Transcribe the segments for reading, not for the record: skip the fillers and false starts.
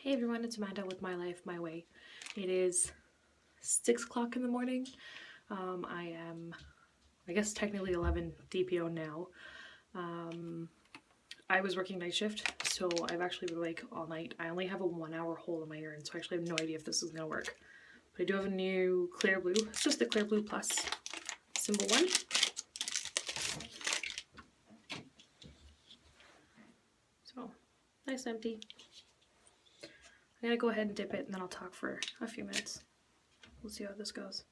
Hey everyone, it's Amanda with My Life, My Way. It is 6 o'clock in the morning. I am, I guess technically 11 DPO now. I was working night shift, so I've actually been awake all night. I only have a 1 hour hole in my urine, so I actually have no idea if this is going to work. But I do have a new clear blue. It's just the clear blue plus symbol one. So, nice and empty. I'm gonna go ahead and dip it and then I'll talk for a few minutes. We'll see how this goes.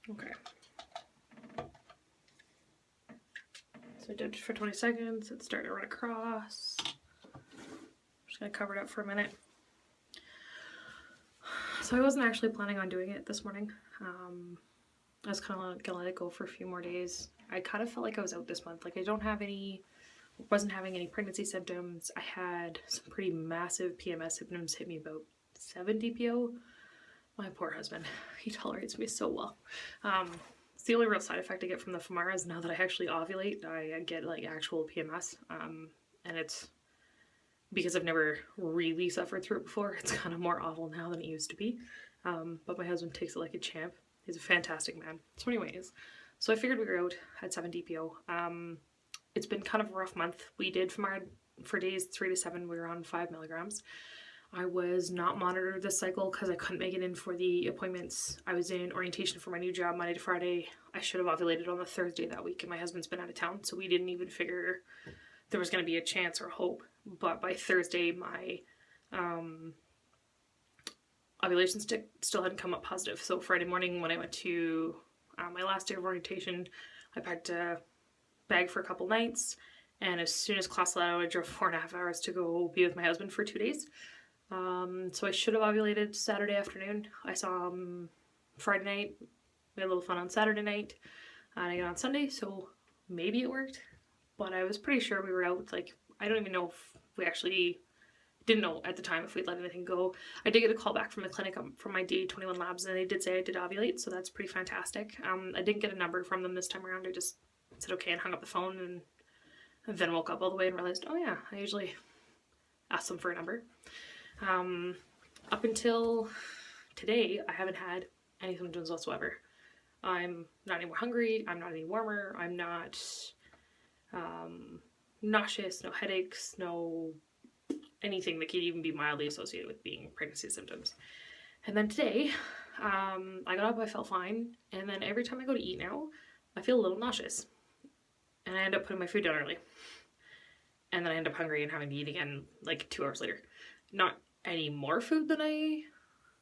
Okay. So I did it for 20 seconds. It started to run across. I'm just gonna cover it up for a minute. So I wasn't actually planning on doing it this morning. I was kind of gonna let it go for a few more days. I kind of felt like I was out this month. Like I wasn't having any pregnancy symptoms. I had some pretty massive PMS symptoms hit me about 7 DPO. My poor husband, he tolerates me so well. It's the only real side effect I get from the Femara is now that I actually ovulate, I get like actual PMS. And it's because I've never really suffered through it before. It's kind of more awful now than it used to be. But my husband takes it like a champ. He's a fantastic man. So anyways, so I figured we were out at 7 DPO. It's been kind of a rough month. We did Femara for days 3 to 7. We were on 5 milligrams. I was not monitored this cycle because I couldn't make it in for the appointments. I was in orientation for my new job Monday to Friday. I should have ovulated on the Thursday that week, and my husband's been out of town, so we didn't even figure there was going to be a chance or hope. But by Thursday, my ovulation still hadn't come up positive. So Friday morning when I went to my last day of orientation, I packed a bag for a couple nights, and as soon as class let out, I drove 4.5 hours to go be with my husband for 2 days. So I should have ovulated Saturday afternoon. I saw him Friday night. We had a little fun on Saturday night, and I got on Sunday, so maybe it worked. But I was pretty sure we were out. Like, I don't even know if we actually didn't know at the time if we'd let anything go. I did get a call back from the clinic from my D21 labs, and they did say I did ovulate, so that's pretty fantastic. I didn't get a number from them this time around. I just said okay and hung up the phone, and then woke up all the way and realized, oh yeah, I usually ask them for a number. Up until today, I haven't had any symptoms whatsoever. I'm not any more hungry, I'm not any warmer, I'm not nauseous, no headaches, no anything that could even be mildly associated with being pregnancy symptoms. And then today, I got up, I felt fine, and then every time I go to eat now, I feel a little nauseous. And I end up putting my food down early. And then I end up hungry and having to eat again like 2 hours later. Not any more food than I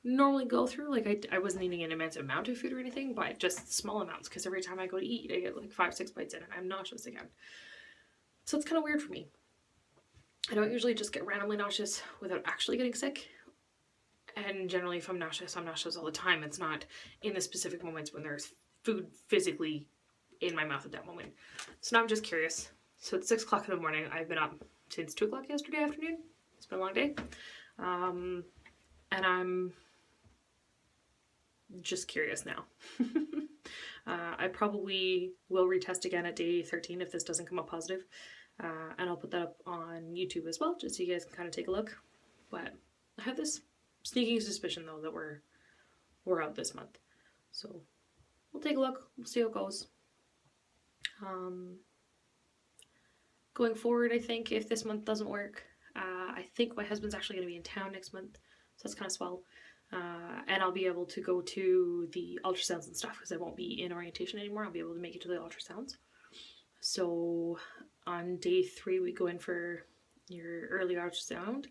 normally go through. Like I wasn't eating an immense amount of food or anything, but just small amounts, because every time I go to eat, I get like 5-6 bites in and I'm nauseous again. So it's kind of weird for me. I don't usually just get randomly nauseous without actually getting sick. And generally if I'm nauseous all the time. It's not in the specific moments when there's food physically in my mouth at that moment. So now I'm just curious. So it's 6 o'clock in the morning. I've been up since 2 o'clock yesterday afternoon. It's been a long day. And I'm just curious now. I probably will retest again at day 13 if this doesn't come up positive. And I'll put that up on YouTube as well, just so you guys can kind of take a look. But I have this sneaking suspicion though that we're out this month. So we'll take a look, we'll see how it goes. Going forward, I think if this month doesn't work, I think my husband's actually going to be in town next month, so that's kind of swell. And I'll be able to go to the ultrasounds and stuff because I won't be in orientation anymore. I'll be able to make it to the ultrasounds. So on day 3, we go in for your early ultrasound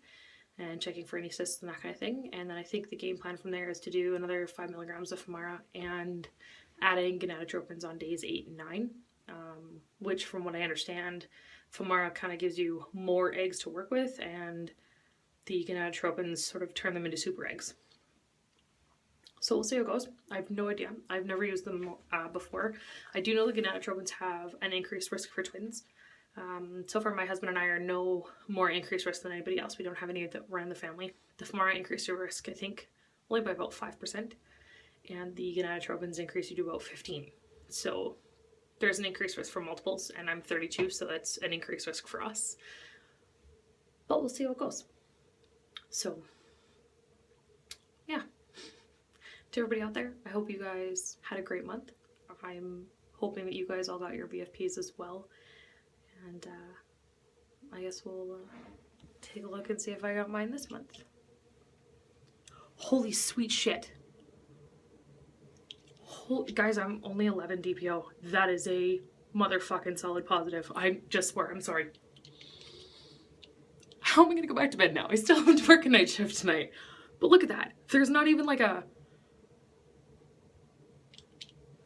and checking for any cysts and that kind of thing. And then I think the game plan from there is to do another 5 milligrams of Femara and adding gonadotropins on days 8 and 9, which from what I understand, Femara kind of gives you more eggs to work with, and the gonadotropins sort of turn them into super eggs. So we'll see how it goes. I have no idea. I've never used them before. I do know the gonadotropins have an increased risk for twins. So far my husband and I are no more increased risk than anybody else. We don't have any that run in the family. The Femara increased your risk, I think, only by about 5%, and the gonadotropins increase you to about 15. So there's an increased risk for multiples, and I'm 32, so that's an increased risk for us. But we'll see how it goes. So, yeah. To everybody out there, I hope you guys had a great month. I'm hoping that you guys all got your BFPs as well. And I guess we'll take a look and see if I got mine this month. Holy sweet shit. Guys, I'm only 11 DPO. That is a motherfucking solid positive. I just swear, I'm sorry. How am I gonna go back to bed now? I still have to work a night shift tonight. But look at that. There's not even like a...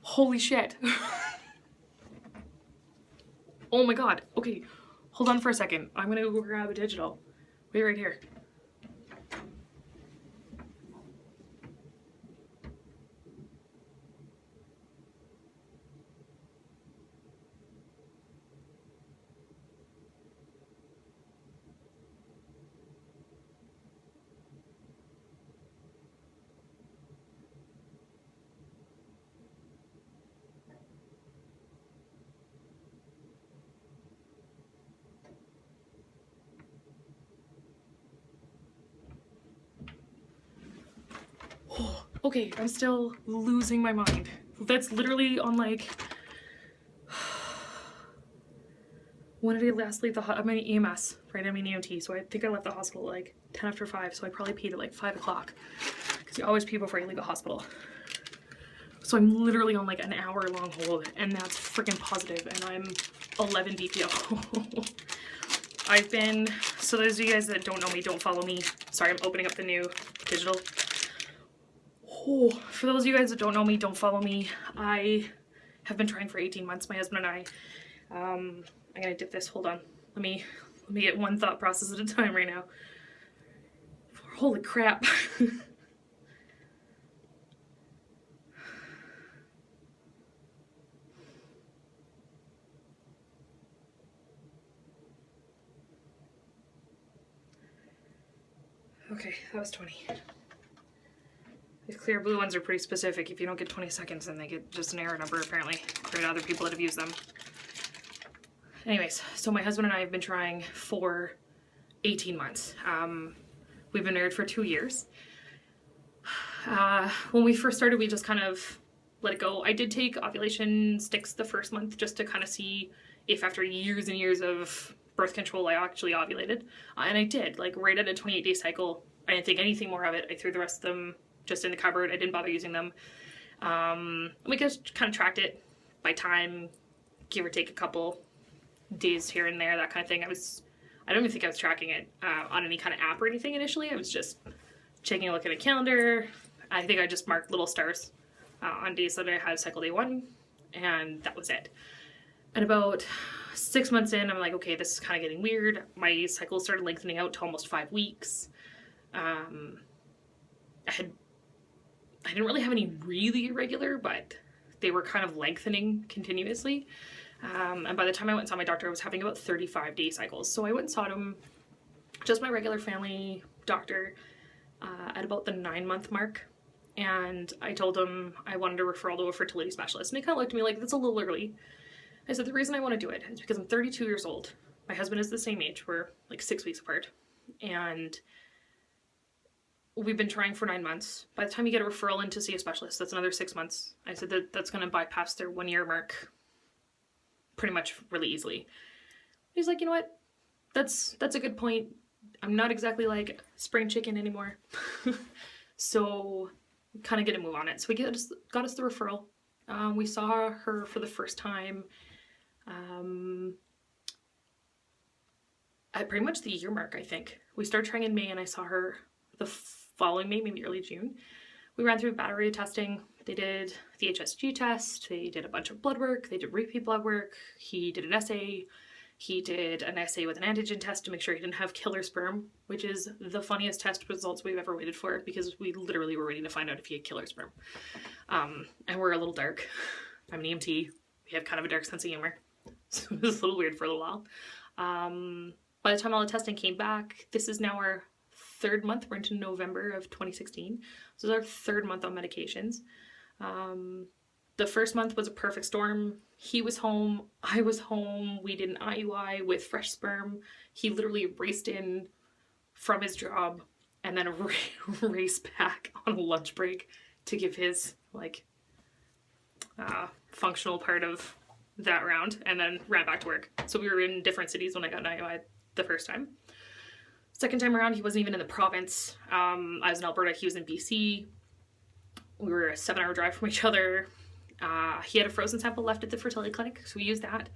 Holy shit. Oh my god. Okay, hold on for a second. I'm gonna go grab a digital. Wait right here. Okay, I'm still losing my mind. That's literally on like... When did I last leave the I'm in EMS, right? I'm in EMT, so I think I left the hospital at like 10 after 5, so I probably peed at like 5 o'clock. Because you always pee before you leave the hospital. So I'm literally on like an hour-long hold, and that's freaking positive, and I'm 11 DPO. I've been... So those of you guys that don't know me, don't follow me. Sorry, I'm opening up the new digital. Oh, for those of you guys that don't know me, don't follow me. I have been trying for 18 months, my husband and I. I'm gonna dip this, hold on. Let me get one thought process at a time right now. Holy crap. Okay, that was 20. These clear blue ones are pretty specific. If you don't get 20 seconds, then they get just an error number, apparently, according to other people that have used them. Anyways, so my husband and I have been trying for 18 months. We've been married for 2 years. When we first started, we just kind of let it go. I did take ovulation sticks the first month just to kind of see if after years and years of birth control I actually ovulated. And I did, like right at a 28-day cycle. I didn't think anything more of it. I threw the rest of them just in the cupboard. I didn't bother using them. We just kind of tracked it by time, give or take a couple days here and there, that kind of thing. I don't even think I was tracking it on any kind of app or anything initially. I was just taking a look at a calendar. I think I just marked little stars on days that I had cycle day 1, and that was it. And about 6 months in, I'm like, okay, this is kind of getting weird. My cycle started lengthening out to almost 5 weeks. I didn't really have any really irregular, but they were kind of lengthening continuously. And by the time I went and saw my doctor, I was having about 35-day cycles. So I went and saw him, just my regular family doctor, at about the 9-month mark. And I told him I wanted a referral to a fertility specialist. And he kind of looked at me like, that's a little early. I said, the reason I want to do it is because I'm 32 years old. My husband is the same age. We're like 6 weeks apart. And we've been trying for 9 months. By the time you get a referral in to see a specialist, that's another 6 months. I said that that's going to bypass their 1-year mark pretty much really easily. He's like, you know what? That's a good point. I'm not exactly like spring chicken anymore. So kind of get a move on it. So we got us the referral. We saw her for the first time at pretty much the year mark, I think. We started trying in May and I saw her the following May, maybe early June. We ran through battery testing. They did the HSG test. They did a bunch of blood work. They did repeat blood work. He did an assay. He did an assay with an antigen test to make sure he didn't have killer sperm, which is the funniest test results we've ever waited for because we literally were waiting to find out if he had killer sperm. And we're a little dark. I'm an EMT. We have kind of a dark sense of humor. So it was a little weird for a little while. By the time all the testing came back, this is now our 3rd month. We're into November of 2016. So it's our 3rd month on medications. The first month was a perfect storm. He was home, I was home, we did an IUI with fresh sperm. He literally raced in from his job and then raced back on a lunch break to give his functional part of that round, and then ran back to work. So we were in different cities when I got an IUI the first time. Second time around, he wasn't even in the province. I was in Alberta, he was in BC. We were a 7-hour drive from each other. He had a frozen sample left at the fertility clinic, so we used that.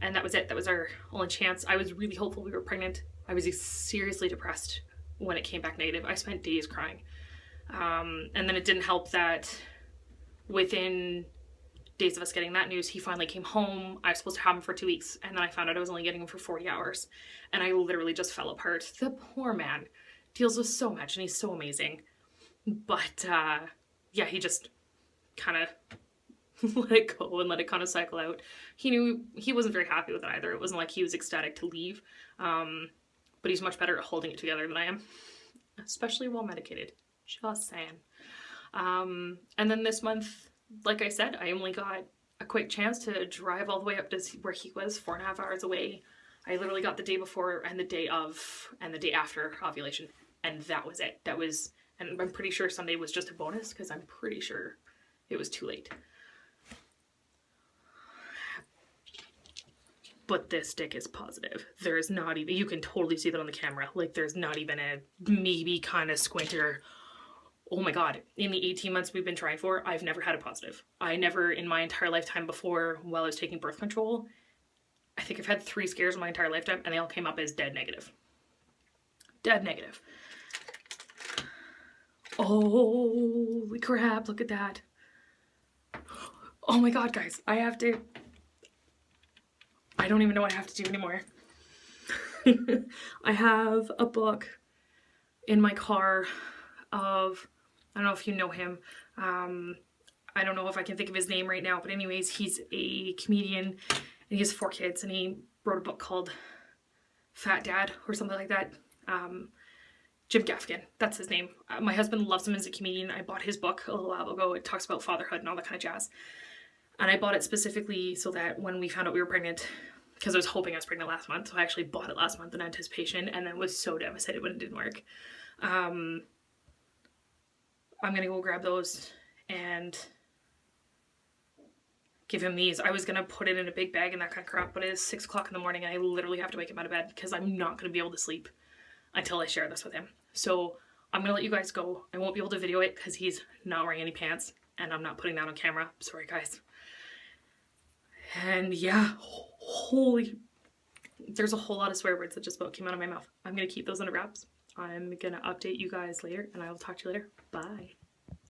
And that was it. That was our only chance. I was really hopeful we were pregnant. I was seriously depressed when it came back negative. I spent days crying. And then it didn't help that within days of us getting that news, he finally came home. I was supposed to have him for 2 weeks, and then I found out I was only getting him for 40 hours. And I literally just fell apart. The poor man deals with so much, and he's so amazing. But yeah, he just kind of let it go and let it kind of cycle out. He knew he wasn't very happy with it either. It wasn't like he was ecstatic to leave. But he's much better at holding it together than I am, especially while medicated. Just saying. And then this month, like I said, I only got a quick chance to drive all the way up to where he was, 4.5 hours away. I literally got the day before and the day of and the day after ovulation, and that was it. That was, and I'm pretty sure Sunday was just a bonus because I'm pretty sure it was too late. But this dick is positive. There's not even, you can totally see that on the camera. Like, there's not even a maybe kind of squinter. Oh my God, in the 18 months we've been trying for, I've never had a positive. I never in my entire lifetime before, while I was taking birth control, I think I've had 3 scares in my entire lifetime, and they all came up as dead negative. Dead negative. Holy crap, look at that. Oh my God, guys, I don't even know what I have to do anymore. I have a book in my car of, I don't know if you know him. I don't know if I can think of his name right now, but anyways, he's a comedian and he has 4 kids, and he wrote a book called Fat Dad or something like that. Jim Gaffigan, that's his name. My husband loves him as a comedian. I bought his book a little while ago. It talks about fatherhood and all that kind of jazz. And I bought it specifically so that when we found out we were pregnant, because I was hoping I was pregnant last month, so I actually bought it last month in anticipation, and then was so devastated when it didn't work. I'm gonna go grab those and give him these. I was gonna put it in a big bag and that kind of crap, but it is 6 o'clock in the morning and I literally have to wake him out of bed because I'm not gonna be able to sleep until I share this with him. So I'm gonna let you guys go. I won't be able to video it because he's not wearing any pants and I'm not putting that on camera. Sorry guys. And yeah, there's a whole lot of swear words that just about came out of my mouth. I'm gonna keep those under wraps. I'm gonna update you guys later, and I will talk to you later. Bye.